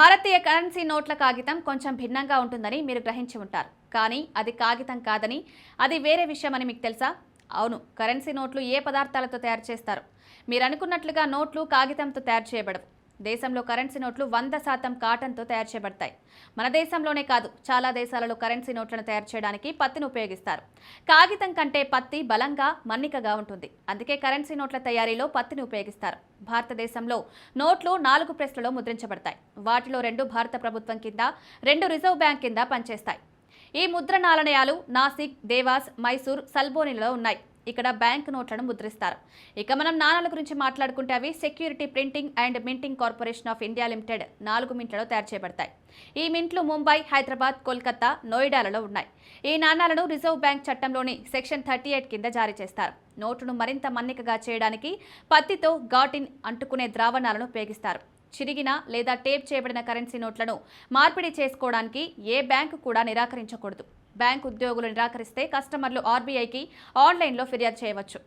భారతీయ currency నోట్ల కాగితం కొంచెం భిన్నంగా ఉంటుందని మీరు గ్రహించి ఉంటారు. కానీ అది కాగితం కాదని, అది వేరే విషయం అని మీకు తెలుసా? అవును, కరెన్సీ నోట్లు ఏ పదార్థాలతో తయారు చేస్తారు? మీరు అనుకున్నట్లుగా నోట్లు కాగితంతో తయారు చేయబడవు. దేశంలో కరెన్సీ నోట్లు 100% కాటన్తో తయారు చేయబడతాయి. మన దేశంలోనే కాదు, చాలా దేశాలలో కరెన్సీ నోట్లను తయారు చేయడానికి పత్తిని ఉపయోగిస్తారు. కాగితం కంటే పత్తి బలంగా, మన్నికగా ఉంటుంది. అందుకే కరెన్సీ నోట్ల తయారీలో పత్తిని ఉపయోగిస్తారు. భారతదేశంలో నోట్లు 4 ప్రెస్లలో ముద్రించబడతాయి. వాటిలో 2 భారత ప్రభుత్వం కింద, 2 రిజర్వ్ బ్యాంక్ కింద పనిచేస్తాయి. ఈ ముద్రణాలయాలు నాసిక్, దేవాస్, మైసూర్, సల్బోనిలో ఉన్నాయి. ఇక్కడ బ్యాంక్ నోట్లను ముద్రిస్తారు. ఇక మనం నాణాల గురించి మాట్లాడుకుంటే అవి security printing and minting corporation of India limited 4 మింట్లలో తయారు చేయబడతాయి. ఈ మింట్లు ముంబై, హైదరాబాద్, కోల్కతా, నోయిడాలలో ఉన్నాయి. ఈ నాణాలను రిజర్వ్ బ్యాంక్ చట్టంలోని సెక్షన్ 38 కింద జారీ చేస్తారు. నోటును మరింత మన్నికగా చేయడానికి పత్తితో ఘాటిన్ అంటుకునే ద్రావణాలను ఉపయోగిస్తారు. చిరిగిన లేదా టేప్ చేయబడిన కరెన్సీ నోట్లను మార్పిడి చేసుకోవడానికి ఏ బ్యాంకు కూడా నిరాకరించకూడదు. బ్యాంకు ఉద్యోగులు నిరాకరిస్తే కస్టమర్లు ఆర్బీఐకి ఆన్లైన్లో ఫిర్యాదు చేయవచ్చు.